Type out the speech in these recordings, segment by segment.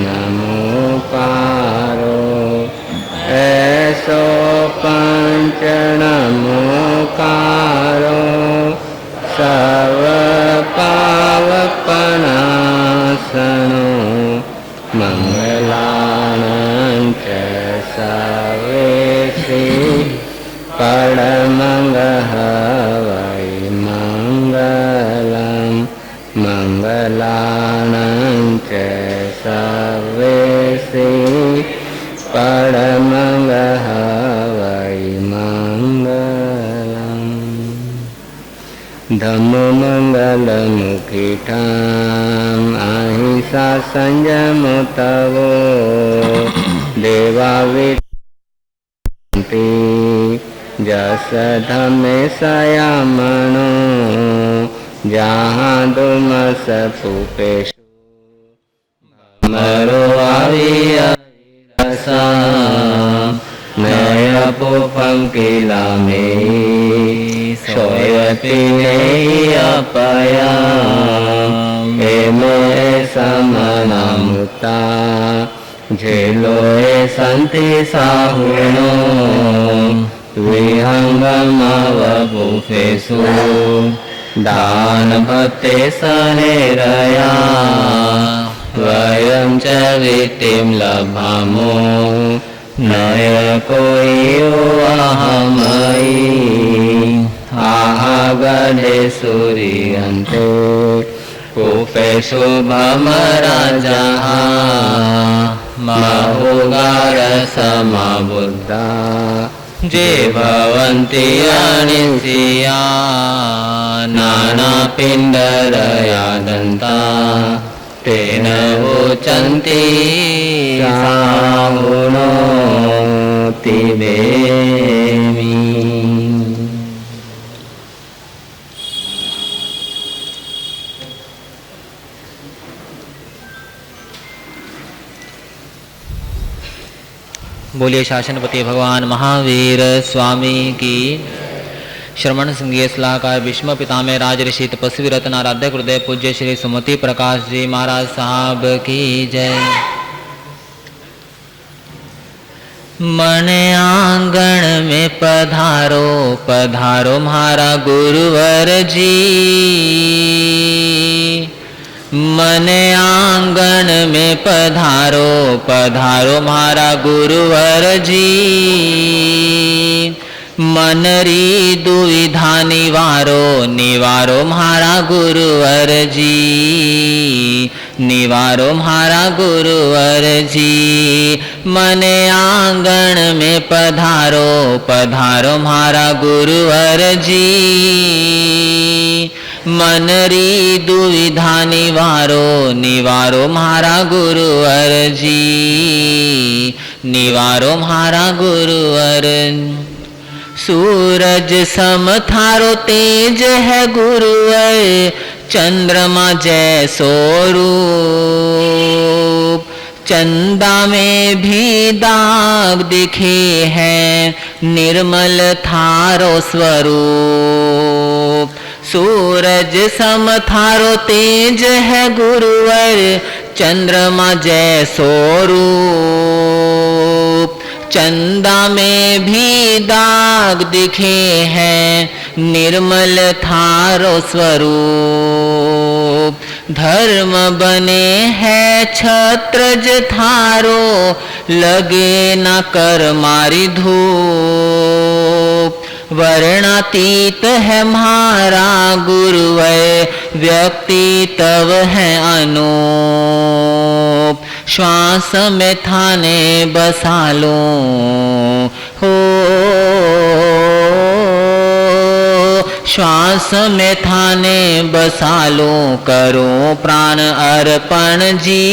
नमोकारो ऐसो पंच नमोकारो सर्व पावपनाशनो मंगलानं च सर्वेषु परमंगः वै मंगलम् मंगलानं च सर्वेषु परमंगः वै मंगलम् धम्ममंगलमुखिताम् अहिंसा संयमो तवो देवाविति जस धम्मे सयामनो जहाँ दुमस पुपेशु मरो आवियसा नय पुपं किला मे सोयति अपया एमे समनामुता झेलो संति साहुनो विहंगमवपुफेषु दान भक्ते सनेरया वयं च वित्तिं लभामो नय कोई अहमयि आहा गधे सूर्यन्ते पुपेषु भमराजः महुगार समबुद्धा जे भवन्ति अनित्या नानापिण्डरया दन्ता तेन उच्यन्ते साहुनोति वेमि। बोलिए शासनपति भगवान महावीर स्वामी की। श्रवण संघीय सलाहकार भीष्म पितामह राज ऋषि तपस्वी रत्न आराध्य हृदय पूज्य श्री सुमति प्रकाश जी महाराज साहब की जय। मन आंगन में पधारो पधारो म्हारा गुरुवर जी। मन आंगन में पधारो पधारो म्हारा गुरुवर जी। मन री दुविधा निवारो निवारो म्हारा गुरुवर जी। निवारो म्हारा गुरुवर जी। मन आंगन में पधारो पधारो म्हारा गुरुवर जी। मन री दुविधा निवारो निवारो म्हारा गुरुवर जी। निवारो म्हारा गुरुवर। सूरज सम थारो तेज है गुरुवर चंद्रमा जैसो रूप। चंदा में भी दाग दिखे हैं निर्मल थारो स्वरूप। सूरज सम थारो तेज है गुरुवर चंद्रमा जैसो रूप। चंदा में भी दाग दिखे हैं निर्मल थारो स्वरूप। धर्म बने है छत्रज थारो लगे न कर मारी धूप। वर्णातीत है म्हारा गुरुवर व्यक्ति तव है अनूप। श्वास में थाने बसा लो हो श्वास में थाने बसा लो करो प्राण अर्पण जी।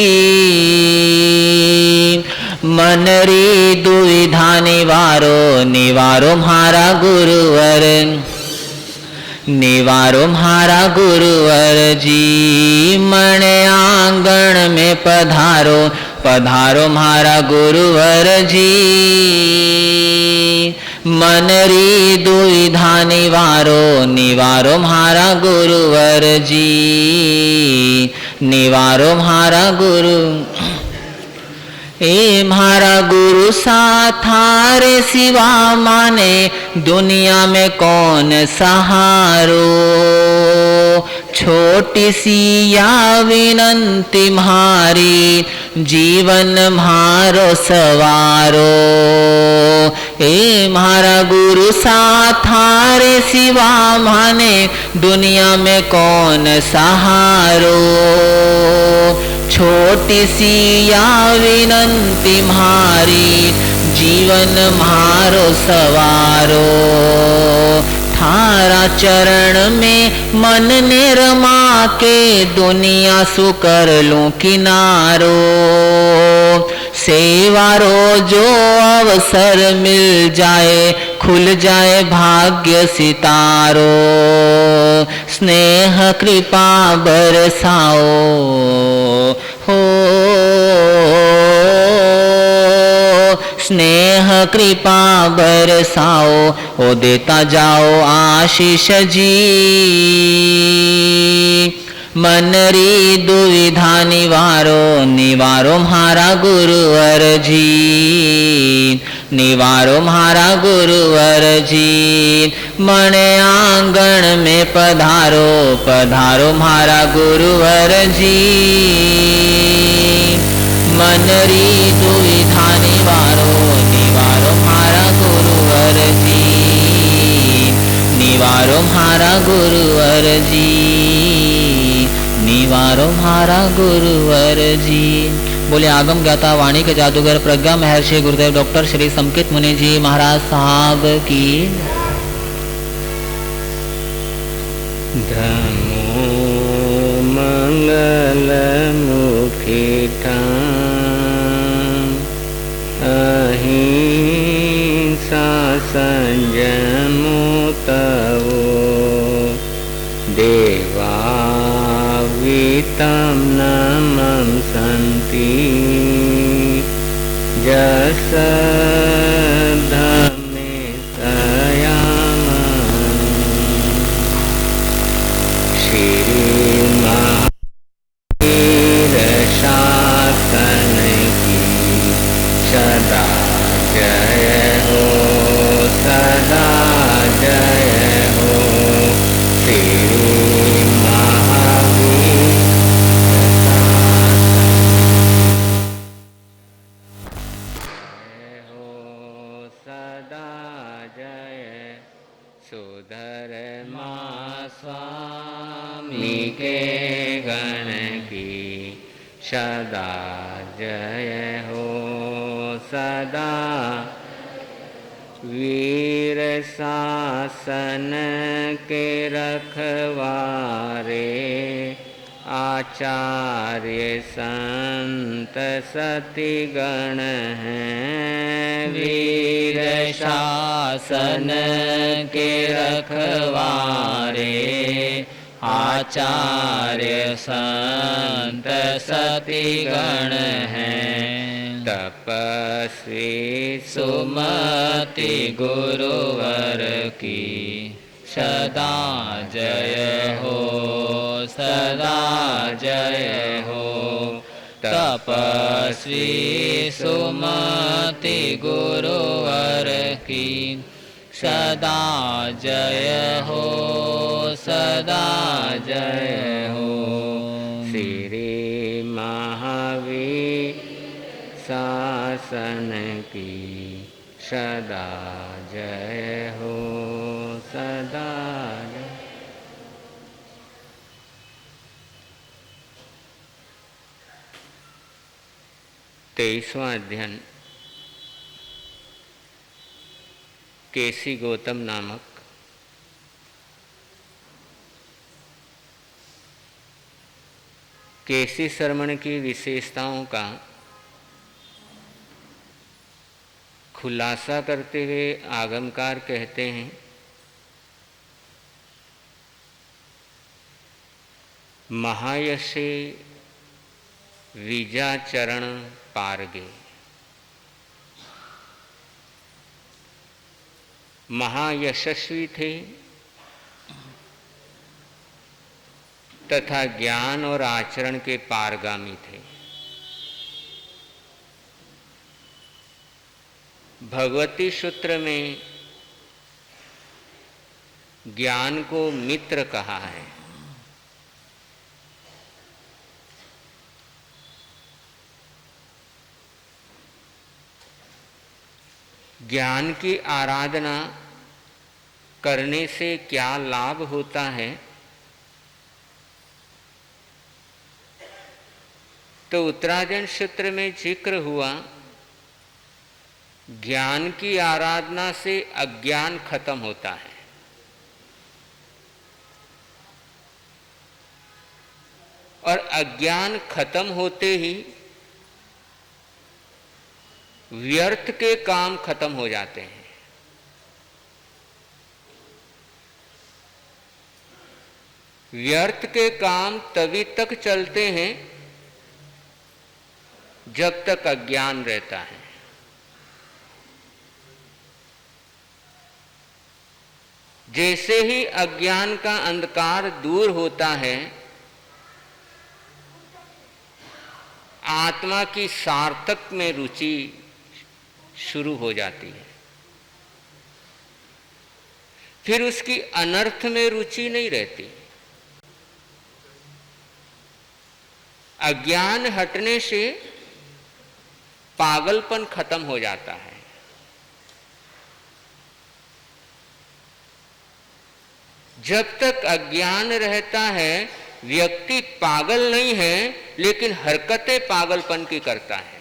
मन री दुविधा निवारो निवारो म्हारा गुरुवर। निवारो म्हारा गुरुवर जी। मन आंगन में पधारो पधारो म्हारा गुरुवर जी। मन री दुविधा निवारो निवारो म्हारा गुरुवर जी। निवारो म्हारा गुरु। ए म्हारा गुरु साथ थारे सिवा माने दुनिया में कौन सहारो। छोटी सी या विनंती म्हारी जीवन म्हारो सवारो। ए म्हारा गुरु साथ थारे सिवा माने दुनिया में कौन सहारो। छोटी सी या विनंती म्हारी जीवन म्हारो सवारो। थारा चरण में मन ने रमा के दुनिया सु कर लूं किनारो। सेवारो जो अवसर मिल जाए खुल जाए भाग्य सितारो। स्नेह कृपा बरसाओ हो, स्नेह कृपा बरसाओ ओ देता जाओ आशीष जी। मन री दुविधा निवारो निवारो म्हारा गुरुवर जी। निवारो म्हारा गुरुवर जी। मन आंगन में पधारो पधारो म्हारा गुरुवर जी। मन री दुविधा निवारो निवारो म्हारा गुरुवर जी। निवारो म्हारा गुरुवर जी। निवारो म्हारा गुरुवर जी। बोले आगम ज्ञाता वाणी के जादूगर प्रज्ञा महर्षि गुरुदेव डॉक्टर श्री समकित मुनि जी महाराज साहब की। धर्मो मंगल मुखी अहिंसा संयमो तवो देवा वितं नमं सन्ति जस धम्मे सयामः। श्री महावीर शासन की सदा जय हो सदा जय हो। श्री सुधर्मा स्वामी के गण की सदा जय हो सदा। वीर शासन के रखवारे आचार्य संत सती गण हैं। वीर शासन के रखवारे आचार्य संत सती गण हैं। तपस्वी सुमति गुरुवर की सदा जय हो सदा जय हो। तपस्वी सुमति गुरुवर की सदा जय हो सदा जय हो। श्री महावीर शासन की सदा जय हो सदा जय। 23वां अध्ययन केसी गौतम नामक केसी श्रवण की विशेषताओं का खुलासा करते हुए आगमकार कहते हैं, महायशे विजा चरण पारगे। महायशस्वी थे तथा ज्ञान और आचरण के पारगामी थे। भगवती सूत्र में ज्ञान को मित्र कहा है। ज्ञान की आराधना करने से क्या लाभ होता है, तो उत्तरायण सूत्र में जिक्र हुआ, ज्ञान की आराधना से अज्ञान खत्म होता है। और अज्ञान खत्म होते ही व्यर्थ के काम खत्म हो जाते हैं। व्यर्थ के काम तभी तक चलते हैं जब तक अज्ञान रहता है। जैसे ही अज्ञान का अंधकार दूर होता है, आत्मा की सार्थक में रुचि शुरू हो जाती है। फिर उसकी अनर्थ में रुचि नहीं रहती। अज्ञान हटने से पागलपन खत्म हो जाता है। जब तक अज्ञान रहता है, व्यक्ति पागल नहीं है, लेकिन हरकतें पागलपन की करता है।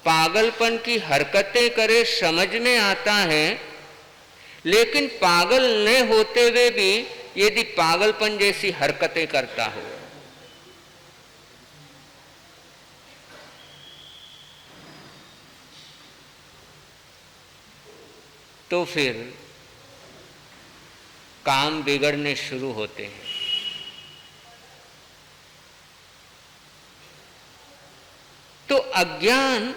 पागलपन की हरकतें करे समझ में आता है, लेकिन पागल न होते हुए भी यदि पागलपन जैसी हरकतें करता हो, तो फिर काम बिगड़ने शुरू होते हैं। तो अज्ञान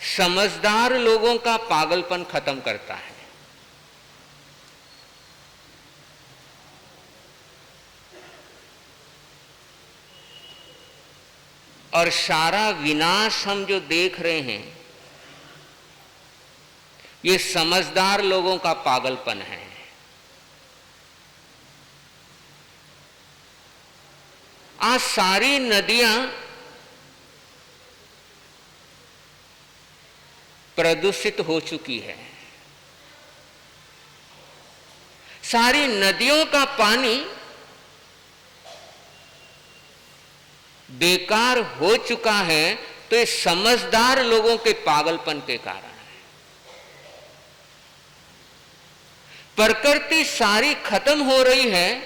समझदार लोगों का पागलपन खत्म करता है। और सारा विनाश हम जो देख रहे हैं, ये समझदार लोगों का पागलपन है। आज सारी नदियां प्रदूषित हो चुकी है। सारी नदियों का पानी बेकार हो चुका है, तो ये समझदार लोगों के पागलपन के कारण है। प्रकृति सारी खत्म हो रही है,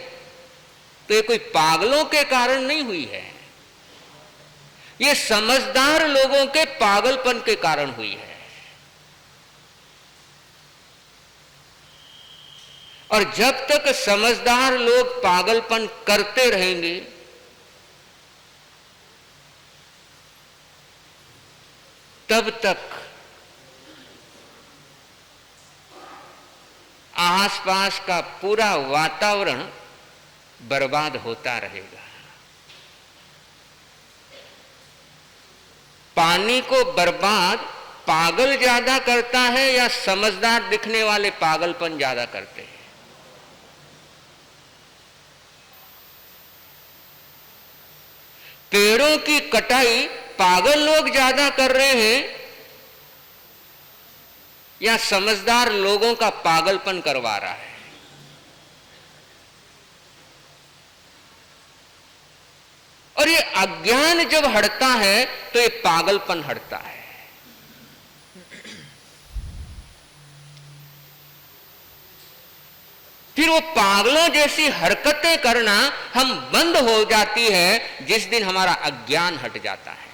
तो ये कोई पागलों के कारण नहीं हुई है, ये समझदार लोगों के पागलपन के कारण हुई है। और जब तक समझदार लोग पागलपन करते रहेंगे, तब तक आसपास का पूरा वातावरण बर्बाद होता रहेगा। पानी को बर्बाद पागल ज्यादा करता है या समझदार दिखने वाले पागलपन ज्यादा करते हैं? पेड़ों की कटाई पागल लोग ज्यादा कर रहे हैं या समझदार लोगों का पागलपन करवा रहा है? और ये अज्ञान जब हटता है तो ये पागलपन हटता है। फिर वो पागलों जैसी हरकतें करना हम बंद हो जाती है जिस दिन हमारा अज्ञान हट जाता है।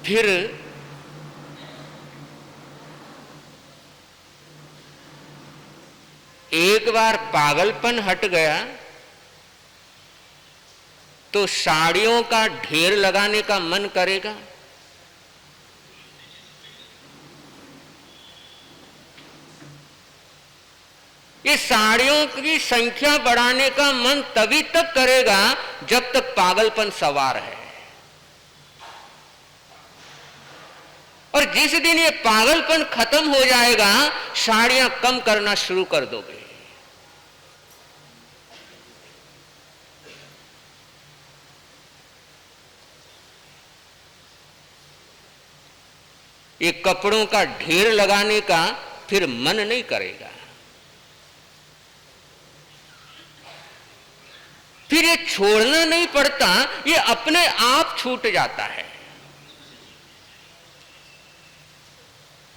फिर एक बार पागलपन हट गया तो साड़ियों का ढेर लगाने का मन करेगा? ये साड़ियों की संख्या बढ़ाने का मन तभी तक करेगा जब तक पागलपन सवार है। और जिस दिन ये पागलपन खत्म हो जाएगा, साड़ियां कम करना शुरू कर दोगे। ये कपड़ों का ढेर लगाने का फिर मन नहीं करेगा। फिर ये छोड़ना नहीं पड़ता, ये अपने आप छूट जाता है।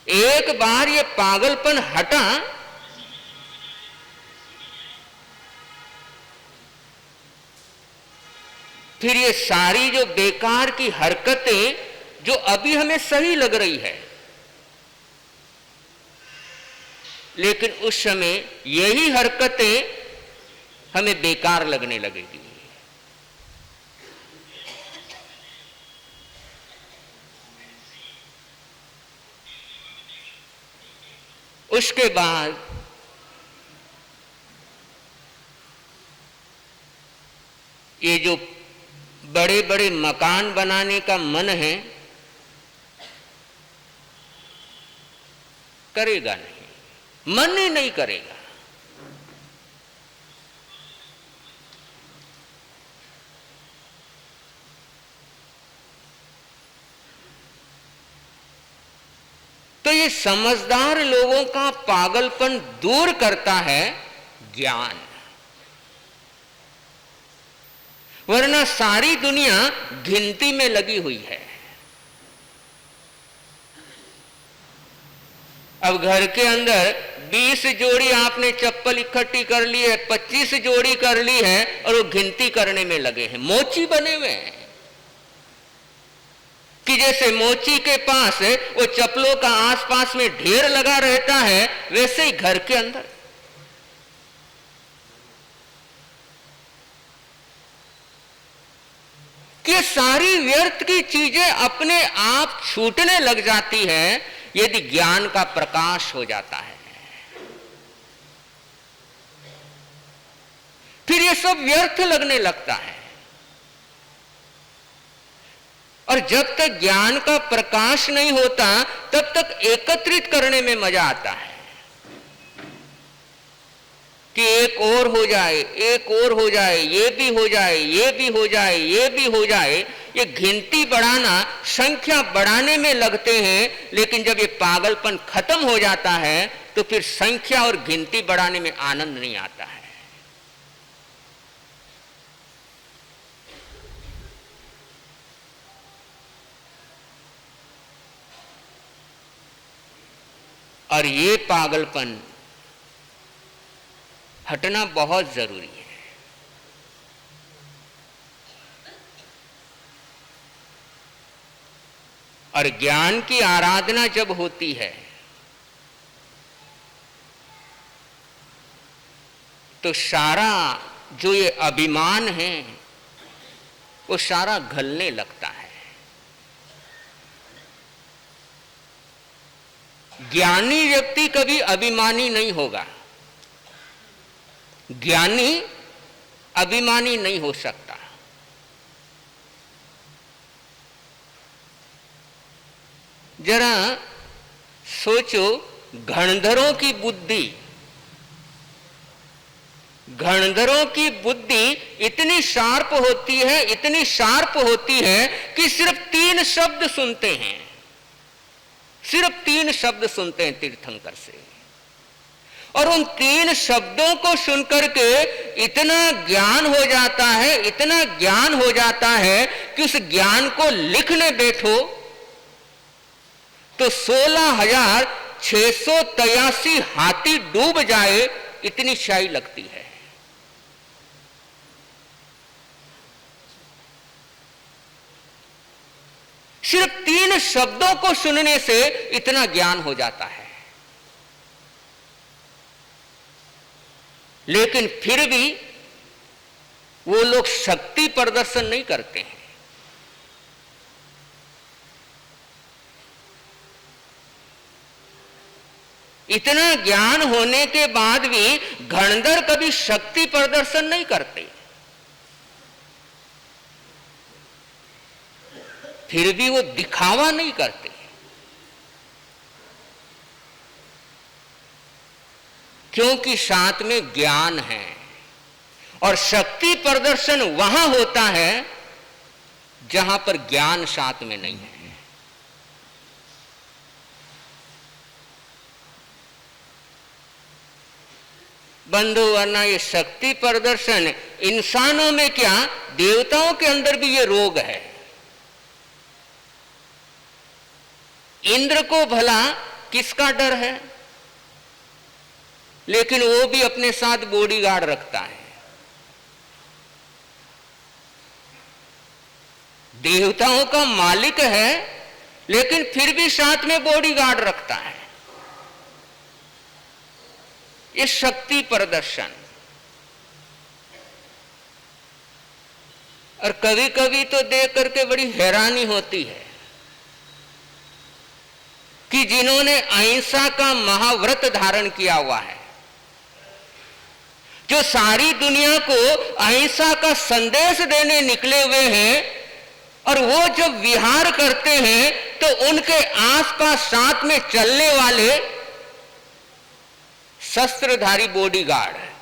एक बार ये पागलपन हटा, फिर ये सारी जो बेकार की हरकतें जो अभी हमें सही लग रही है, लेकिन उस समय यही हरकतें हमें बेकार लगने लगेगी। उसके बाद ये जो बड़े बड़े मकान बनाने का मन है, करेगा नहीं, मन ही नहीं करेगा। तो ये समझदार लोगों का पागलपन दूर करता है ज्ञान, वरना सारी दुनिया गिनती में लगी हुई है। अब घर के अंदर 20 जोड़ी आपने चप्पल इकट्ठी कर ली है, 25 जोड़ी कर ली है, और वो गिनती करने में लगे हैं, मोची बने हुए हैं कि जैसे मोची के पास वो चप्पलों का आसपास में ढेर लगा रहता है, वैसे ही घर के अंदर। कि सारी व्यर्थ की चीजें अपने आप छूटने लग जाती है यदि ज्ञान का प्रकाश हो जाता है। फिर ये सब व्यर्थ लगने लगता है। और जब तक ज्ञान का प्रकाश नहीं होता, तब तक एकत्रित करने में मजा आता है कि एक और हो जाए, एक और हो जाए, ये भी हो जाए, ये भी हो जाए, ये भी हो जाए। ये गिनती बढ़ाना, संख्या बढ़ाने में लगते हैं, लेकिन जब ये पागलपन खत्म हो जाता है तो फिर संख्या और गिनती बढ़ाने में आनंद नहीं आता है। और ये पागलपन हटना बहुत जरूरी है। और ज्ञान की आराधना जब होती है तो सारा जो ये अभिमान है वो सारा गलने लगता है। ज्ञानी व्यक्ति कभी अभिमानी नहीं होगा, ज्ञानी अभिमानी नहीं हो सकता। जरा सोचो, गणधरों की बुद्धि, गणधरों की बुद्धि इतनी शार्प होती है, इतनी शार्प होती है कि सिर्फ 3 शब्द सुनते हैं, सिर्फ 3 शब्द सुनते हैं तीर्थंकर से, और उन 3 शब्दों को सुनकर के इतना ज्ञान हो जाता है, इतना ज्ञान हो जाता है कि उस ज्ञान को लिखने बैठो तो 16,683 हाथी डूब जाए, इतनी शाही लगती है। सिर्फ 3 शब्दों को सुनने से इतना ज्ञान हो जाता है। लेकिन फिर भी वो लोग शक्ति प्रदर्शन नहीं करते हैं। इतना ज्ञान होने के बाद भी घनधर कभी शक्ति प्रदर्शन नहीं करते, फिर भी वो दिखावा नहीं करते, क्योंकि साथ में ज्ञान है। और शक्ति प्रदर्शन वहां होता है जहां पर ज्ञान साथ में नहीं है। बंधु, वरना ये शक्ति प्रदर्शन इंसानों में क्या, देवताओं के अंदर भी ये रोग है। इंद्र को भला किसका डर है, लेकिन वो भी अपने साथ बॉडीगार्ड रखता है। देवताओं का मालिक है, लेकिन फिर भी साथ में बॉडीगार्ड रखता है। ये शक्ति प्रदर्शन। और कभी कभी तो देख करके बड़ी हैरानी होती है कि जिन्होंने अहिंसा का महाव्रत धारण किया हुआ है, जो सारी दुनिया को अहिंसा का संदेश देने निकले हुए हैं, और वो जब विहार करते हैं तो उनके आसपास साथ में चलने वाले शस्त्रधारी बॉडीगार्ड है।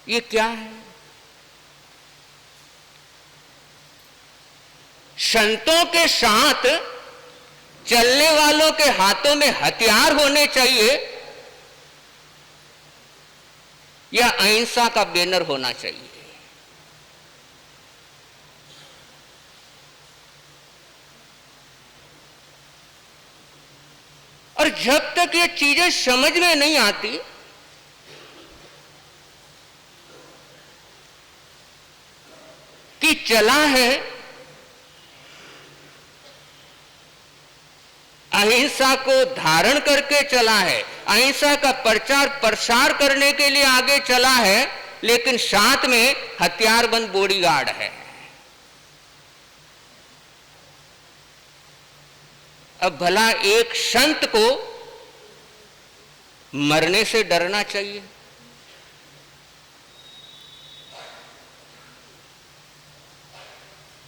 ये क्या है? संतों के साथ चलने वालों के हाथों में हथियार होने चाहिए या अहिंसा का बैनर होना चाहिए? और जब तक ये चीजें समझ में नहीं आती, कि चला है अहिंसा को धारण करके चला है, अहिंसा का प्रचार प्रसार करने के लिए आगे चला है, लेकिन साथ में हथियारबंद बॉडीगार्ड है। अब भला एक संत को मरने से डरना चाहिए?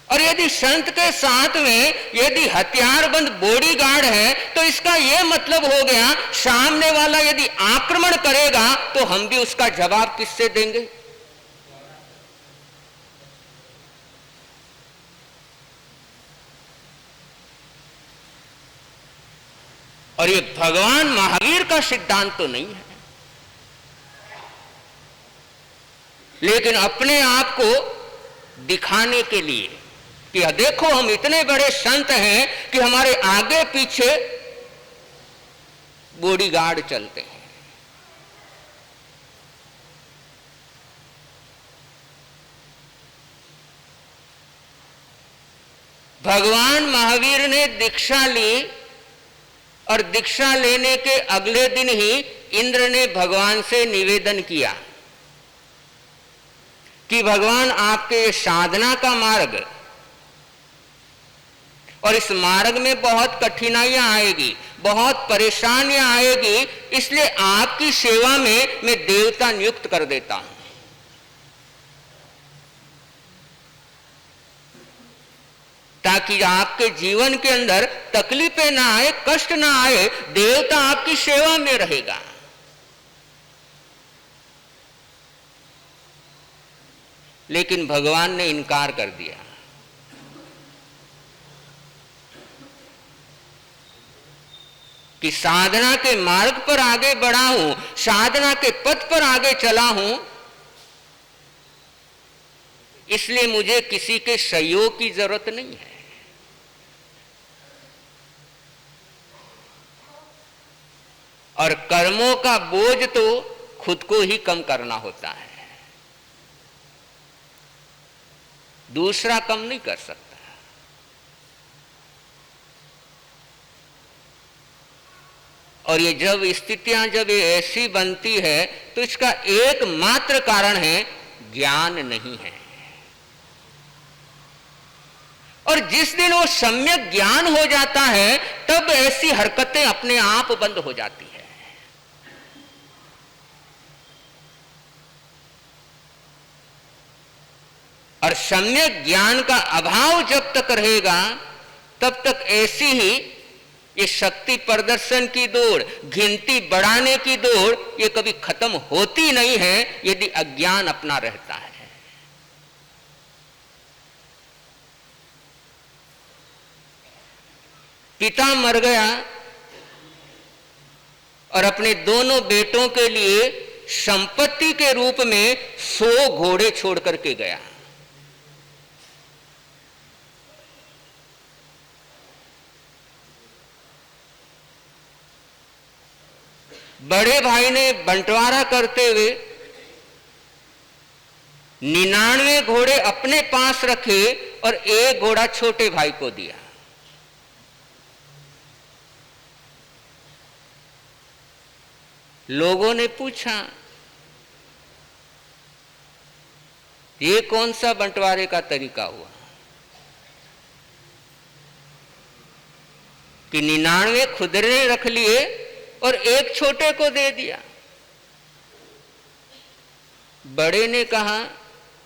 और यदि संत के साथ में यदि हथियारबंद बॉडीगार्ड है, तो इसका यह मतलब हो गया सामने वाला यदि आक्रमण करेगा तो हम भी उसका जवाब किससे देंगे? और ये भगवान महावीर का सिद्धांत तो नहीं है, लेकिन अपने आप को दिखाने के लिए कि देखो हम इतने बड़े संत हैं कि हमारे आगे पीछे बॉडीगार्ड चलते हैं। भगवान महावीर ने दीक्षा ली और दीक्षा लेने के अगले दिन ही इंद्र ने भगवान से निवेदन किया कि भगवान आपके साधना का मार्ग, और इस मार्ग में बहुत कठिनाइयां आएगी, बहुत परेशानियां आएगी, इसलिए आपकी सेवा में मैं देवता नियुक्त कर देता हूं। ताकि आपके जीवन के अंदर तकलीफें ना आए, कष्ट ना आए, देवता आपकी सेवा में रहेगा। लेकिन भगवान ने इनकार कर दिया। कि साधना के मार्ग पर आगे बढ़ा हूं, साधना के पथ पर आगे चला हूं, इसलिए मुझे किसी के सहयोग की जरूरत नहीं है। और कर्मों का बोझ तो खुद को ही कम करना होता है, दूसरा कम नहीं कर सकता। और ये जब स्थितियां जब ये ऐसी बनती है तो इसका एकमात्र कारण है ज्ञान नहीं है। और जिस दिन वो सम्यक ज्ञान हो जाता है तब ऐसी हरकतें अपने आप बंद हो जाती है। और सम्यक ज्ञान का अभाव जब तक रहेगा तब तक ऐसी ही ये शक्ति प्रदर्शन की दौड़, गिनती बढ़ाने की दौड़, ये कभी खत्म होती नहीं है यदि अज्ञान अपना रहता है। पिता मर गया और अपने दोनों बेटों के लिए संपत्ति के रूप में 100 घोड़े छोड़ करके गया। बड़े भाई ने बंटवारा करते हुए 99 घोड़े अपने पास रखे और 1 घोड़ा छोटे भाई को दिया। लोगों ने पूछा ये कौन सा बंटवारे का तरीका हुआ कि 99 खुद ने रख लिए और 1 छोटे को दे दिया। बड़े ने कहा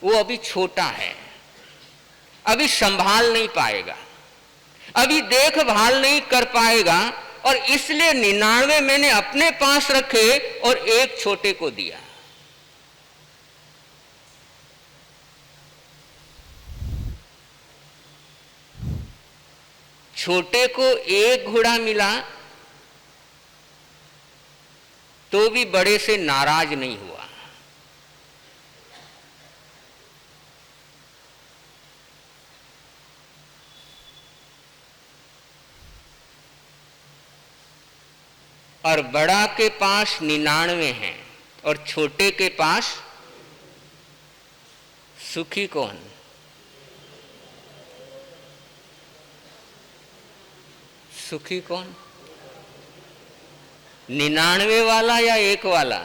वो अभी छोटा है, अभी संभाल नहीं पाएगा, अभी देखभाल नहीं कर पाएगा, और इसलिए 99 मैंने अपने पास रखे और 1 छोटे को दिया। छोटे को 1 घोड़ा मिला तो भी बड़े से नाराज नहीं हुआ। और बड़ा के पास 99 हैं और छोटे के पास सुखी कौन? सुखी कौन? 99 वाला या 1 वाला?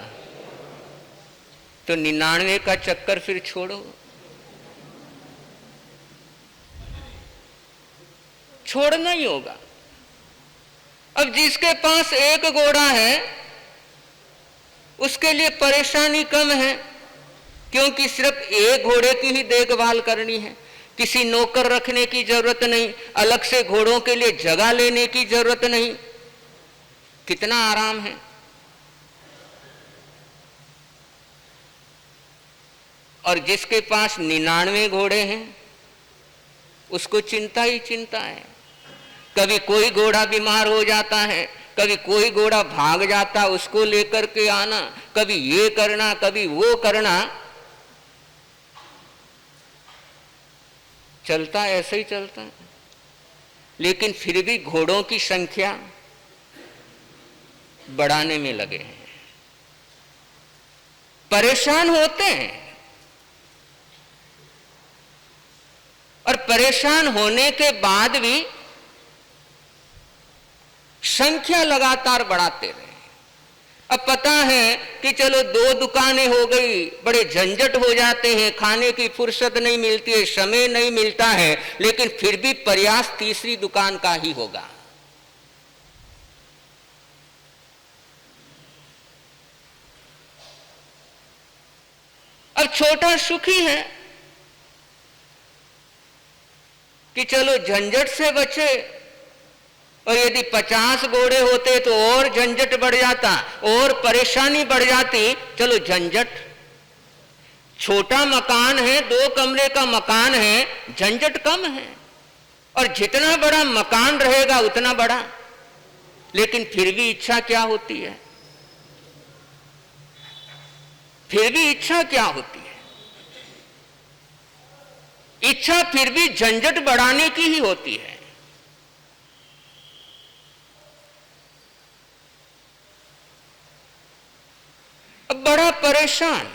तो 99 का चक्कर फिर छोड़ो, छोड़ना ही होगा। अब जिसके पास 1 घोड़ा है उसके लिए परेशानी कम है, क्योंकि सिर्फ 1 घोड़े की ही देखभाल करनी है, किसी नौकर रखने की जरूरत नहीं, अलग से घोड़ों के लिए जगह लेने की जरूरत नहीं। कितना आराम है। और जिसके पास 99 घोड़े हैं उसको चिंता ही चिंता है। कभी कोई घोड़ा बीमार हो जाता है, कभी कोई घोड़ा भाग जाता, उसको लेकर के आना, कभी ये करना कभी वो करना, चलता ऐसे ही चलता है। लेकिन फिर भी घोड़ों की संख्या बढ़ाने में लगे हैं, परेशान होते हैं। और परेशान होने के बाद भी संख्या लगातार बढ़ाते रहे। अब पता है कि चलो 2 दुकानें हो गई, बड़े झंझट हो जाते हैं, खाने की फुर्सत नहीं मिलती है, समय नहीं मिलता है, लेकिन फिर भी प्रयास तीसरी दुकान का ही होगा। अब छोटा सुखी है कि चलो झंझट से बचे, और यदि 50 घोड़े होते तो और झंझट बढ़ जाता, और परेशानी बढ़ जाती। चलो झंझट, छोटा मकान है, 2 कमरे का मकान है, झंझट कम है, और जितना बड़ा मकान रहेगा उतना बड़ा। लेकिन फिर भी इच्छा क्या होती है? फिर भी इच्छा क्या होती है? इच्छा फिर भी झंझट बढ़ाने की ही होती है। अब बड़ा परेशान,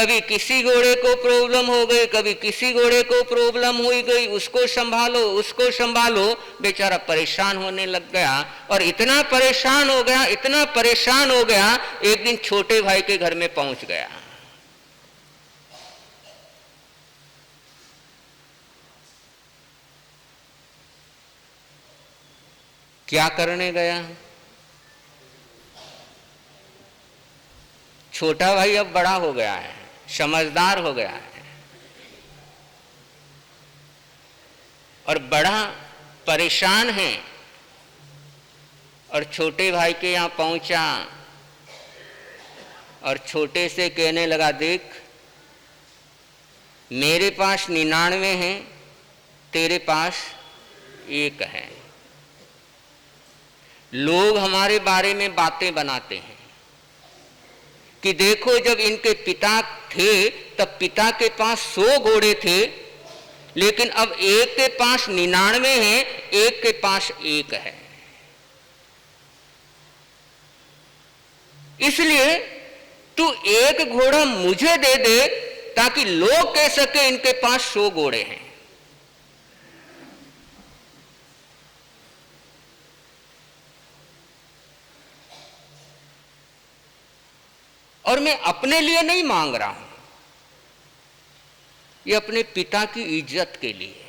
कभी किसी घोड़े को प्रॉब्लम हो गई, कभी किसी घोड़े को प्रॉब्लम हो गई, उसको संभालो उसको संभालो, बेचारा परेशान होने लग गया। और इतना परेशान हो गया, इतना परेशान हो गया, एक दिन छोटे भाई के घर में पहुंच गया। क्या करने गया? छोटा भाई अब बड़ा हो गया है, समझदार हो गया है, और बड़ा परेशान है। और छोटे भाई के यहाँ पहुंचा और छोटे से कहने लगा, देख मेरे पास 99 है, तेरे पास 1 है। लोग हमारे बारे में बातें बनाते हैं कि देखो जब इनके पिता थे तब पिता के पास 100 घोड़े थे, लेकिन अब एक के पास 99 है, एक के पास 1 है। इसलिए तू 1 घोड़ा मुझे दे दे ताकि लोग कह सके इनके पास 100 घोड़े हैं। और मैं अपने लिए नहीं मांग रहा हूं, ये अपने पिता की इज्जत के लिए,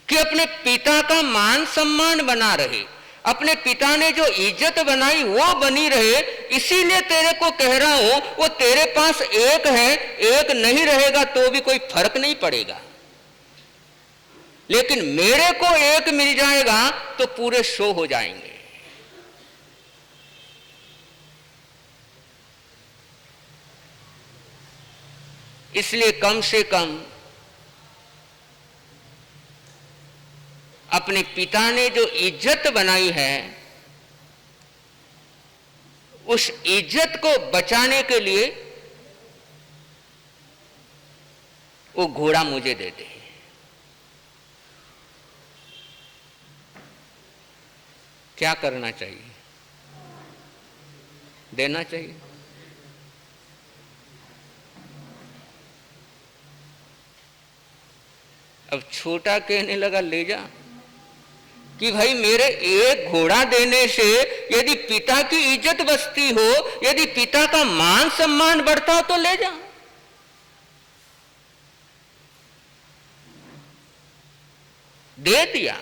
कि अपने पिता का मान सम्मान बना रहे, अपने पिता ने जो इज्जत बनाई वो बनी रहे। इसीलिए तेरे को कह रहा हूं, वो तेरे पास 1 है, 1 नहीं रहेगा तो भी कोई फर्क नहीं पड़ेगा, लेकिन मेरे को 1 मिल जाएगा तो पूरे 100 हो जाएंगे। इसलिए कम से कम अपने पिता ने जो इज्जत बनाई है, उस इज्जत को बचाने के लिए वो घोड़ा मुझे दे दे। क्या करना चाहिए? देना चाहिए। अब छोटा कहने लगा, ले जा, कि भाई मेरे 1 घोड़ा देने से यदि पिता की इज्जत बचती हो, यदि पिता का मान सम्मान बढ़ता हो तो ले जा। दे दिया।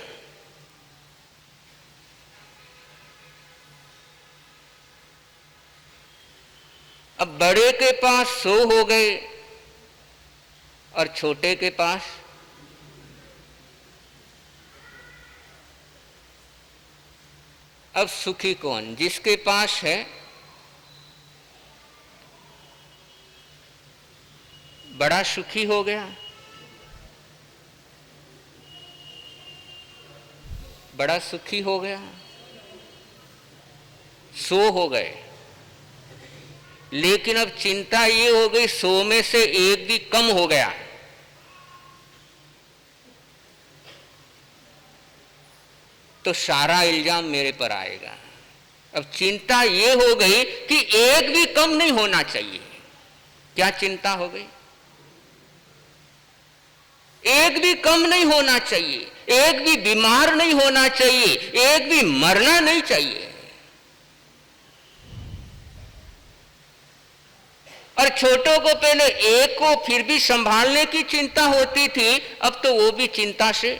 अब बड़े के पास 100 हो गए और छोटे के पास अब सुखी कौन? जिसके पास है बड़ा सुखी हो गया, बड़ा सुखी हो गया, 100 हो गए। लेकिन अब चिंता ये हो गई 100 में से 1 भी कम हो गया, तो सारा इल्जाम मेरे पर आएगा। अब चिंता ये हो गई कि 1 भी कम नहीं होना चाहिए। क्या चिंता हो गई? 1 भी कम नहीं होना चाहिए, 1 भी बीमार नहीं होना चाहिए, 1 भी मरना नहीं चाहिए। और छोटों को पहले 1 को फिर भी संभालने की चिंता होती थी, अब तो वो भी चिंता से।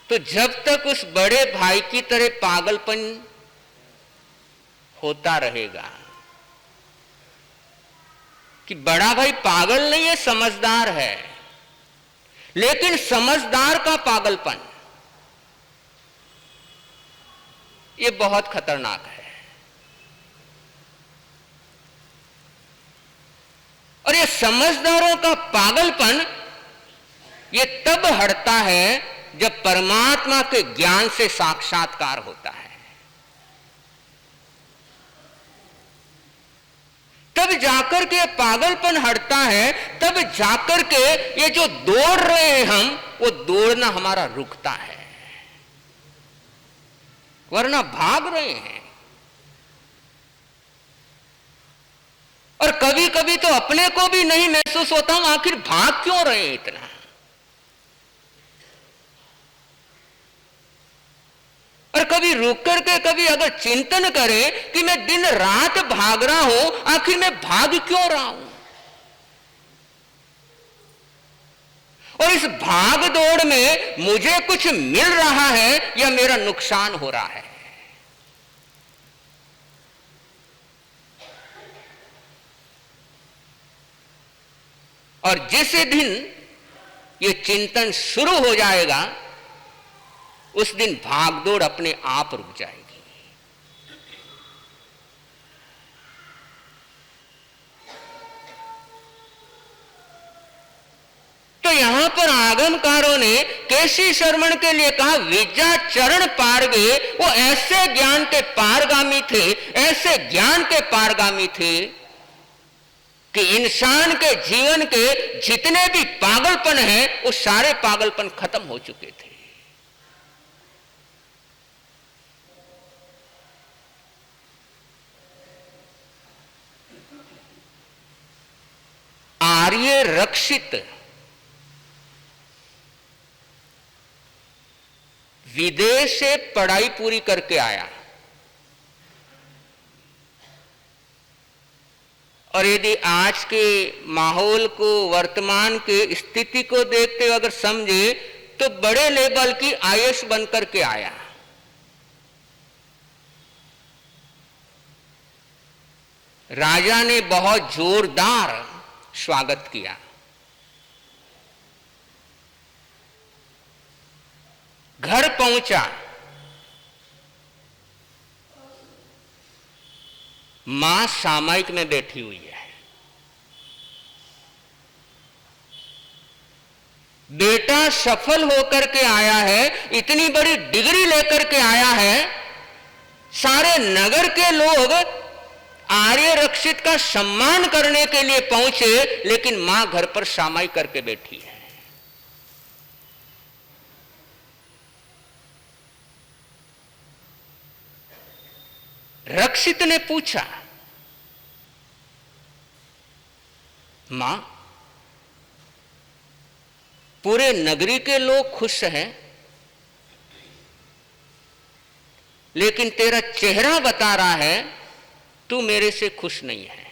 तो जब तक उस बड़े भाई की तरह पागलपन होता रहेगा कि बड़ा भाई पागल नहीं है, समझदार है, लेकिन समझदार का पागलपन ये बहुत खतरनाक है। और ये समझदारों का पागलपन ये तब हटता है जब परमात्मा के ज्ञान से साक्षात्कार होता है, तब जाकर के पागलपन हटता है, तब जाकर के ये जो दौड़ रहे हैं हम, वो दौड़ना हमारा रुकता है। वरना भाग रहे हैं। और कभी कभी तो अपने को भी नहीं महसूस होता हूं आखिर भाग क्यों रहे हैं इतना। और कभी रुक करके कभी अगर चिंतन करें कि मैं दिन रात भाग रहा हूं, आखिर मैं भाग क्यों रहा हूं। और इस भाग दौड़ में मुझे कुछ मिल रहा है या मेरा नुकसान हो रहा है। और जिस दिन ये चिंतन शुरू हो जाएगा उस दिन भागदौड़ अपने आप रुक जाएगी। तो यहां पर आगमकारों ने केशी श्रवण के लिए कहा विद्या चरण पारगे, वो ऐसे ज्ञान के पारगामी थे, ऐसे ज्ञान के पारगामी थे कि इंसान के जीवन के जितने भी पागलपन हैं वो सारे पागलपन खत्म हो चुके थे। आर्य रक्षित विदेश से पढ़ाई पूरी करके आया, और यदि आज के माहौल को, वर्तमान के स्थिति को देखते हुए अगर समझे तो बड़े लेवल की आईएएस बनकर के आया। राजा ने बहुत जोरदार स्वागत किया। घर पहुंचा, मां सामायिक में बैठी हुई है, बेटा सफल होकर के आया है, इतनी बड़ी डिग्री लेकर के आया है, सारे नगर के लोग आर्य रक्षित का सम्मान करने के लिए पहुंचे, लेकिन मां घर पर सामायिक करके बैठी है। रक्षित ने पूछा, मां पूरे नगरी के लोग खुश हैं, लेकिन तेरा चेहरा बता रहा है तू मेरे से खुश नहीं है।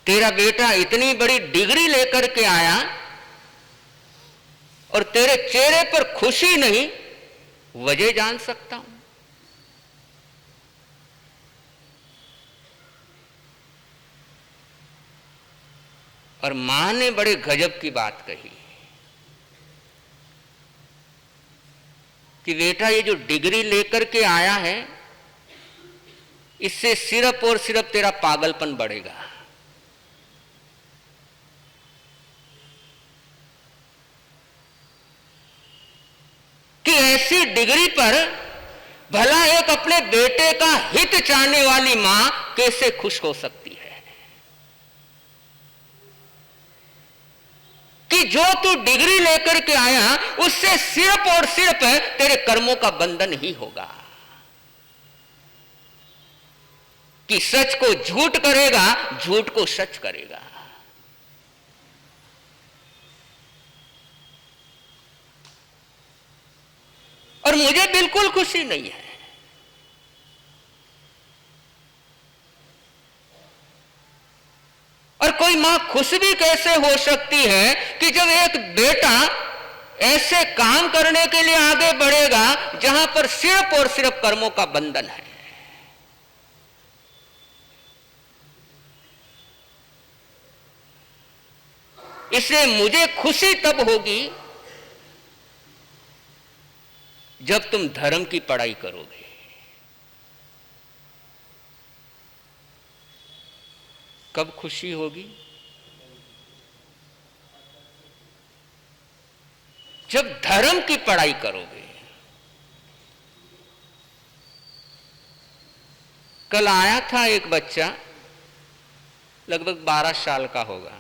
तेरा बेटा इतनी बड़ी डिग्री लेकर के आया और तेरे चेहरे पर खुशी नहीं, वजह जान सकता हूं? और मां ने बड़े गजब की बात कही कि बेटा ये जो डिग्री लेकर के आया है, इससे सिर्फ और सिर्फ तेरा पागलपन बढ़ेगा। कि ऐसी डिग्री पर भला एक अपने बेटे का हित चाहने वाली मां कैसे खुश हो सकती है? कि जो तू डिग्री लेकर के आया उससे सिर्फ और सिर्फ तेरे कर्मों का बंधन ही होगा। कि सच को झूठ करेगा, झूठ को सच करेगा। और मुझे बिल्कुल खुशी नहीं है। और कोई मां खुश भी कैसे हो सकती है कि जब एक बेटा ऐसे काम करने के लिए आगे बढ़ेगा जहां पर सिर्फ और सिर्फ कर्मों का बंधन है। इसलिए मुझे खुशी तब होगी जब तुम धर्म की पढ़ाई करोगे। कब खुशी होगी? जब धर्म की पढ़ाई करोगे। कल आया था एक बच्चा, लगभग 12 साल का होगा।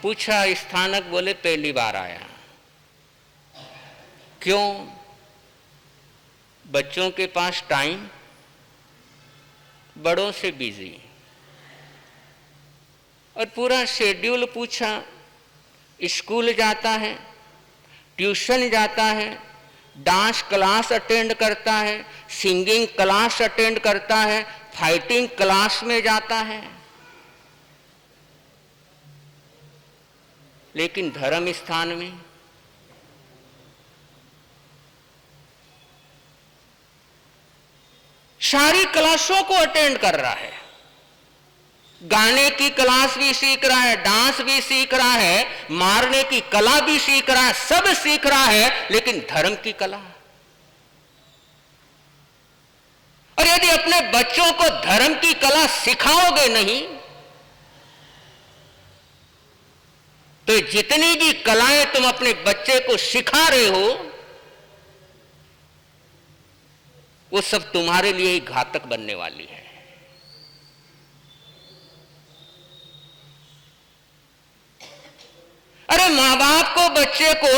पूछा स्थानक, बोले पहली बार आया। क्यों? बच्चों के पास टाइम, बड़ों से बिजी। और पूरा शेड्यूल पूछा, स्कूल जाता है, ट्यूशन जाता है, डांस क्लास अटेंड करता है, सिंगिंग क्लास अटेंड करता है, फाइटिंग क्लास में जाता है, लेकिन धर्म स्थान में सारी क्लासों को अटेंड कर रहा है। गाने की क्लास भी सीख रहा है, डांस भी सीख रहा है, मारने की कला भी सीख रहा है, सब सीख रहा है, लेकिन धर्म की कला। और यदि अपने बच्चों को धर्म की कला सिखाओगे नहीं, तो जितनी भी कलाएं तुम अपने बच्चे को सिखा रहे हो, वो सब तुम्हारे लिए ही घातक बनने वाली है। अरे मां बाप को बच्चे को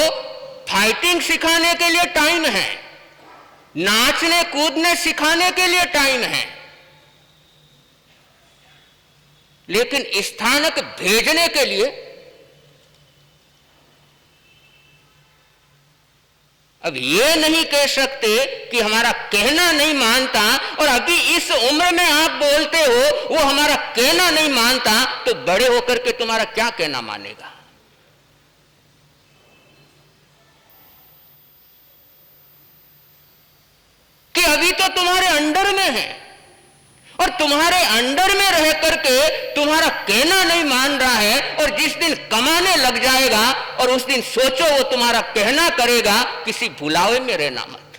फाइटिंग सिखाने के लिए टाइम है, नाचने कूदने सिखाने के लिए टाइम है, लेकिन स्थानक भेजने के लिए अब ये नहीं कह सकते कि हमारा कहना नहीं मानता, और अभी इस उम्र में आप बोलते हो वो हमारा कहना नहीं मानता, तो बड़े होकर के तुम्हारा क्या कहना मानेगा? कि अभी तो तुम्हारे अंडर में है, और तुम्हारे अंडर में रह करके तुम्हारा कहना नहीं मान रहा है, और जिस दिन कमाने लग जाएगा और उस दिन सोचो वो तुम्हारा कहना करेगा, किसी भुलावे में रहना मत।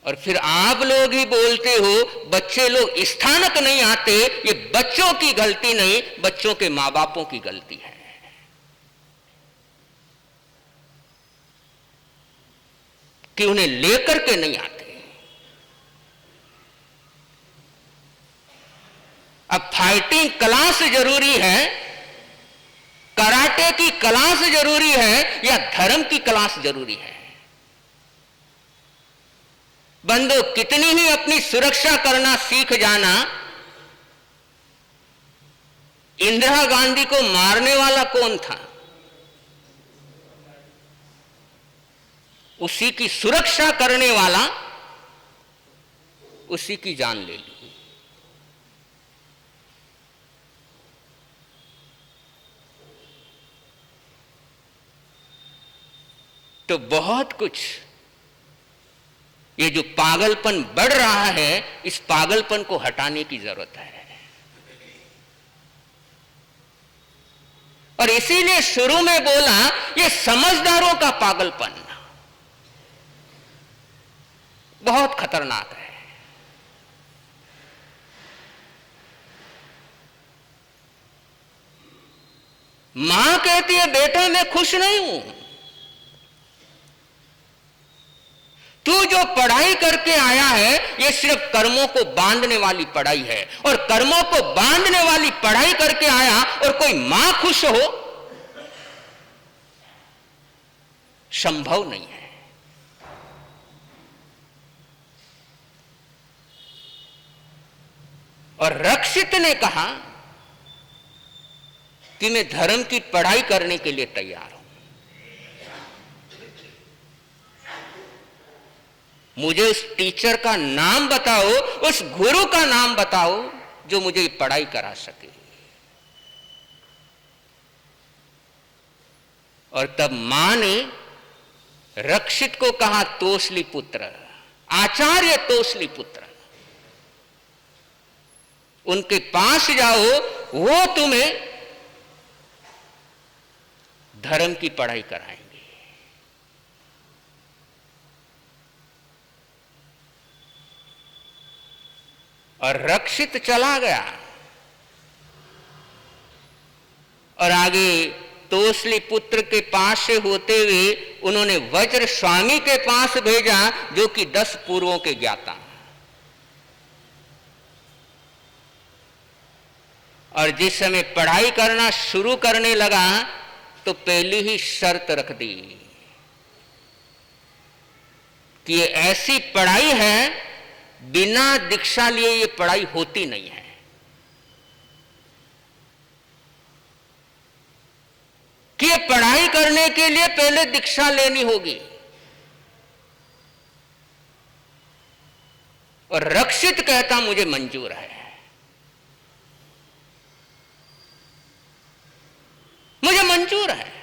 और फिर आप लोग ही बोलते हो बच्चे लोग स्थानक नहीं आते, ये बच्चों की गलती नहीं, बच्चों के मां बापों की गलती है। कि उन्हें लेकर के नहीं आते। अब फाइटिंग क्लास जरूरी है, कराटे की क्लास जरूरी है, या धर्म की क्लास जरूरी है? बंदो कितनी ही अपनी सुरक्षा करना सीख जाना, इंदिरा गांधी को मारने वाला कौन था? उसी की सुरक्षा करने वाला उसी की जान ले ली। तो बहुत कुछ, ये जो पागलपन बढ़ रहा है, इस पागलपन को हटाने की जरूरत है। और इसीलिए शुरू में बोला ये समझदारों का पागलपन बहुत खतरनाक है। मां कहती है बेटा मैं खुश नहीं हूं, तू जो पढ़ाई करके आया है ये सिर्फ कर्मों को बांधने वाली पढ़ाई है, और कर्मों को बांधने वाली पढ़ाई करके आया और कोई मां खुश हो, संभव नहीं है। और रक्षित ने कहा कि मैं धर्म की पढ़ाई करने के लिए तैयार हूं, मुझे उस टीचर का नाम बताओ, उस गुरु का नाम बताओ जो मुझे पढ़ाई करा सके। और तब मां ने रक्षित को कहा तोसली पुत्र, आचार्य तोसली पुत्र, उनके पास जाओ, वो तुम्हें धर्म की पढ़ाई कराएंगे। और रक्षित चला गया और आगे तोसली पुत्र के पास से होते हुए उन्होंने वज्र स्वामी के पास भेजा, जो कि 10 पूर्वों के ज्ञाता। और जिस समय पढ़ाई करना शुरू करने लगा तो पहली ही शर्त रख दी कि ये ऐसी पढ़ाई है, बिना दीक्षा लिए ये पढ़ाई होती नहीं है। कि ये पढ़ाई करने के लिए पहले दीक्षा लेनी होगी। और रक्षित कहता मुझे मंजूर है, मुझे मंजूर है।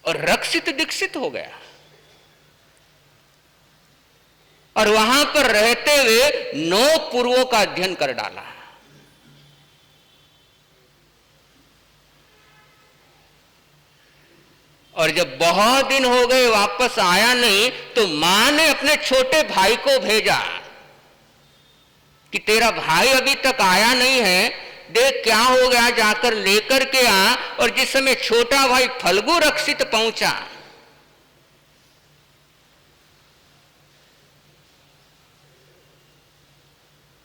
और रक्षित दीक्षित हो गया और वहां पर रहते हुए 9 पूर्वों का अध्ययन कर डाला। और जब बहुत दिन हो गए वापस आया नहीं तो मां ने अपने छोटे भाई को भेजा कि तेरा भाई अभी तक आया नहीं है, देख क्या हो गया, जाकर लेकर के आ। और जिस समय छोटा भाई फल्गु रक्षित पहुंचा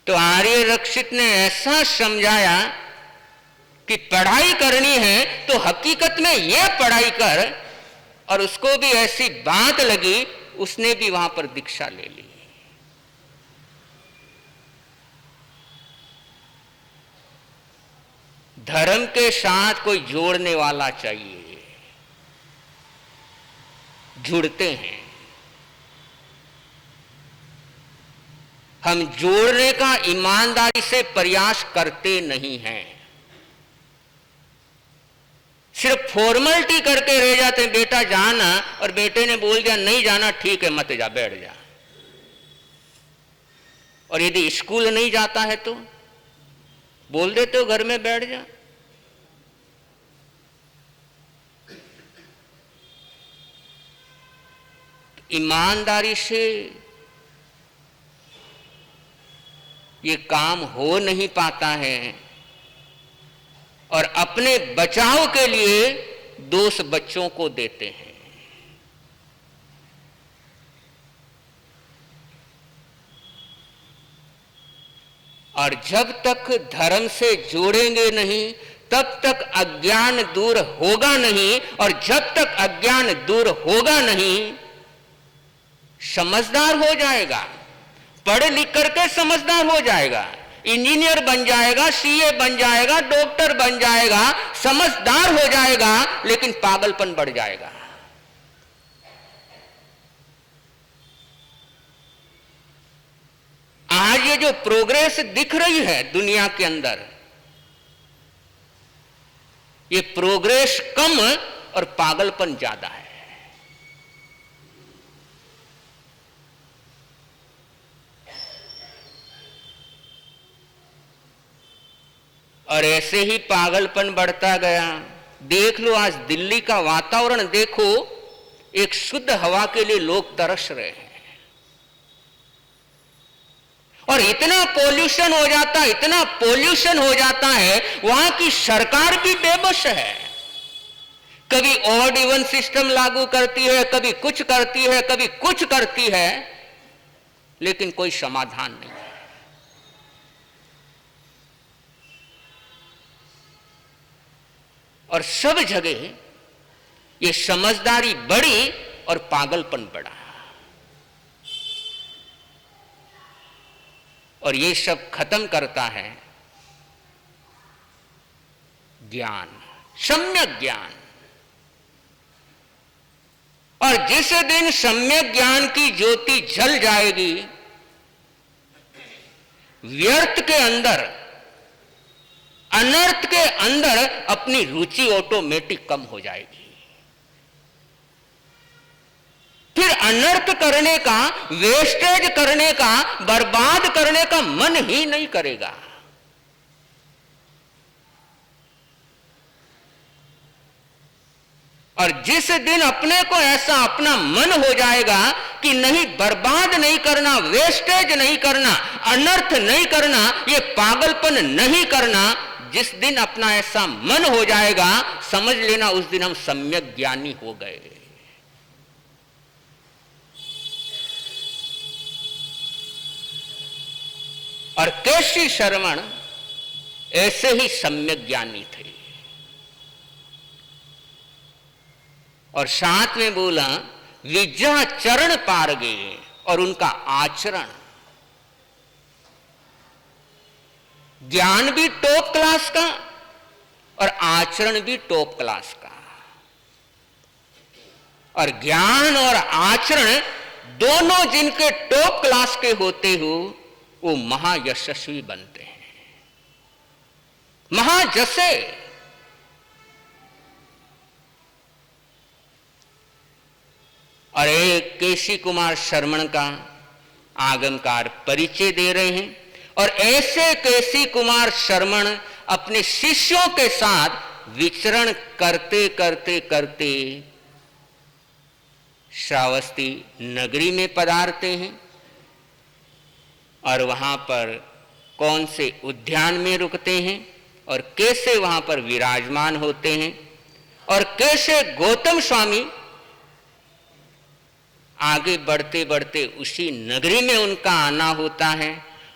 तो आर्य रक्षित ने ऐसा समझाया कि पढ़ाई करनी है तो हकीकत में यह पढ़ाई कर। और उसको भी ऐसी बात लगी, उसने भी वहां पर दीक्षा ले ली। धर्म के साथ कोई जोड़ने वाला चाहिए, जुड़ते हैं। हम जोड़ने का ईमानदारी से प्रयास करते नहीं हैं, सिर्फ फॉर्मेलिटी करके रह जाते हैं। बेटा जाना, और बेटे ने बोल दिया नहीं जाना, ठीक है मत जा, बैठ जा। और यदि स्कूल नहीं जाता है तो बोल देते हो घर में बैठ जा। ईमानदारी से ये काम हो नहीं पाता है और अपने बचाव के लिए दोष बच्चों को देते हैं। और जब तक धर्म से जोड़ेंगे नहीं तब तक अज्ञान दूर होगा नहीं, और जब तक अज्ञान दूर होगा नहीं समझदार हो जाएगा, पढ़ लिख करके समझदार हो जाएगा, इंजीनियर बन जाएगा, सीए बन जाएगा, डॉक्टर बन जाएगा, समझदार हो जाएगा, लेकिन पागलपन बढ़ जाएगा। आज ये जो प्रोग्रेस दिख रही है दुनिया के अंदर, ये प्रोग्रेस कम और पागलपन ज्यादा है। और ऐसे ही पागलपन बढ़ता गया। देख लो आज दिल्ली का वातावरण देखो, एक शुद्ध हवा के लिए लोग तरस रहे हैं। और इतना पोल्यूशन हो जाता, इतना पोल्यूशन हो जाता है, वहां की सरकार भी बेबस है। कभी ऑड इवन सिस्टम लागू करती है, कभी कुछ करती है, कभी कुछ करती है, लेकिन कोई समाधान नहीं है। और सब जगह ये समझदारी बढ़ी और पागलपन बढ़ा। और ये सब खत्म करता है ज्ञान, सम्यक ज्ञान। और जिस दिन सम्यक ज्ञान की ज्योति जल जाएगी, व्यर्थ के अंदर, अनर्थ के अंदर अपनी रुचि ऑटोमेटिक कम हो जाएगी। फिर अनर्थ करने का, वेस्टेज करने का, बर्बाद करने का मन ही नहीं करेगा। और जिस दिन अपने को ऐसा अपना मन हो जाएगा कि नहीं, बर्बाद नहीं करना, वेस्टेज नहीं करना, अनर्थ नहीं करना, ये पागलपन नहीं करना, जिस दिन अपना ऐसा मन हो जाएगा, समझ लेना उस दिन हम सम्यक ज्ञानी हो गए। और केशी श्रवण ऐसे ही सम्यक ज्ञानी थे। और साथ में बोला विद्या चरण पार गए, और उनका आचरण, ज्ञान भी टॉप क्लास का और आचरण भी टॉप क्लास का। और ज्ञान और आचरण दोनों जिनके टॉप क्लास के होते हो वो महायशस्वी बनते हैं, महाजसे। और एक केशी कुमार शर्मण का आगमकार परिचय दे रहे हैं। और ऐसे केशी कुमार शर्मण अपने शिष्यों के साथ विचरण करते करते करते श्रावस्ती नगरी में पधारते हैं। और वहां पर कौन से उद्यान में रुकते हैं और कैसे वहां पर विराजमान होते हैं, और कैसे गौतम स्वामी आगे बढ़ते बढ़ते उसी नगरी में उनका आना होता है,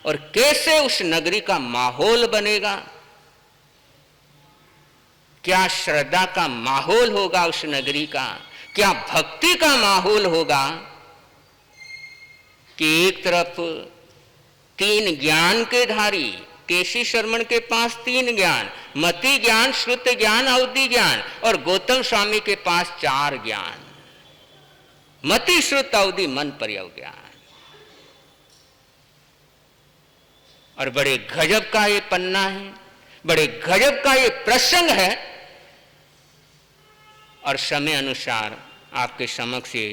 और कैसे उस नगरी का माहौल बनेगा, क्या श्रद्धा का माहौल होगा उस नगरी का, क्या भक्ति का माहौल होगा कि एक तरफ 3 ज्ञान के धारी, केशी शर्मण के पास 3 ज्ञान, मति ज्ञान, श्रुत ज्ञान, अवधि ज्ञान, और गौतम स्वामी के पास 4 ज्ञान, मति श्रुत अवधि मन पर्यव ज्ञान। और बड़े गजब का ये पन्ना है, बड़े गजब का ये प्रसंग है। और समय अनुसार आपके समक्ष ये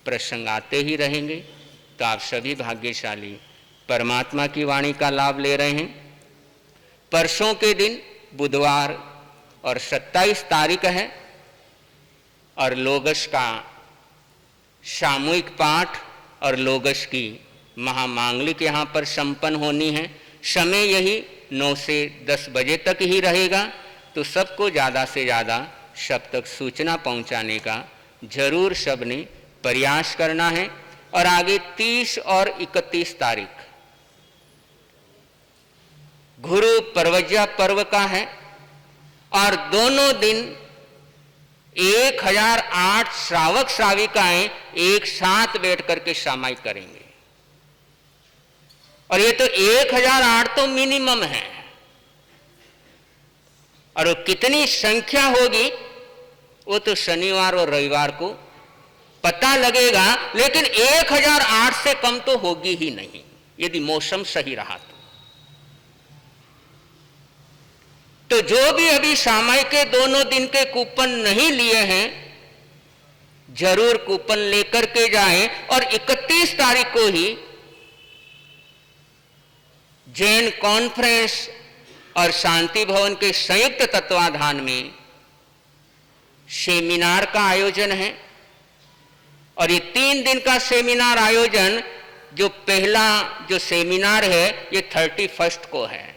प्रसंग आते ही रहेंगे। तो आप सभी भाग्यशाली परमात्मा की वाणी का लाभ ले रहे हैं। परसों के दिन बुधवार और 27 तारीख है, और लोगस का सामूहिक पाठ और लोगस की महामांगलिक यहाँ पर संपन्न होनी है। समय यही 9 से 10 बजे तक ही रहेगा। तो सबको ज़्यादा से ज़्यादा सब तक सूचना पहुँचाने का जरूर सबने प्रयास करना है। और आगे 30 और 31 तारीख गुरु परवज्या पर्व का है, और दोनों दिन 1008 श्रावक श्राविकाएं एक साथ बैठ करके सामायिक करेंगे। और ये तो 1008 तो मिनिमम है, और वो कितनी संख्या होगी वो तो शनिवार और रविवार को पता लगेगा, लेकिन 1008 से कम तो होगी ही नहीं यदि मौसम सही रहा तो जो भी अभी सामायिक के दोनों दिन के कूपन नहीं लिए हैं जरूर कूपन लेकर के जाएं। और 31 तारीख को ही जैन कॉन्फ्रेंस और शांति भवन के संयुक्त तत्वाधान में सेमिनार का आयोजन है। और ये 3 दिन का सेमिनार आयोजन, जो पहला जो सेमिनार है ये 31 को है,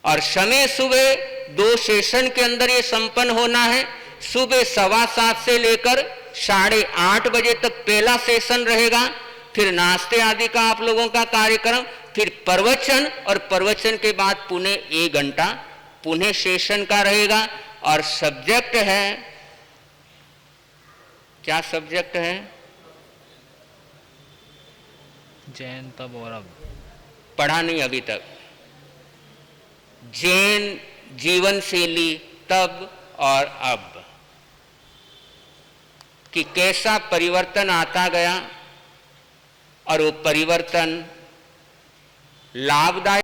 और समय सुबह 2 सेशन के अंदर ये संपन्न होना है। सुबह 7:15 से लेकर 8:30 बजे तक पहला सेशन रहेगा, फिर नाश्ते आदि का आप लोगों का कार्यक्रम, फिर प्रवचन, और प्रवचन के बाद पुनः 1 घंटा पुनः सेशन का रहेगा। और सब्जेक्ट है, क्या सब्जेक्ट है? जैन तब और अब। पढ़ा नहीं अभी तक। जैन जीवन शैली तब और अब, कि कैसा परिवर्तन आता गया और वो परिवर्तन लाभदायक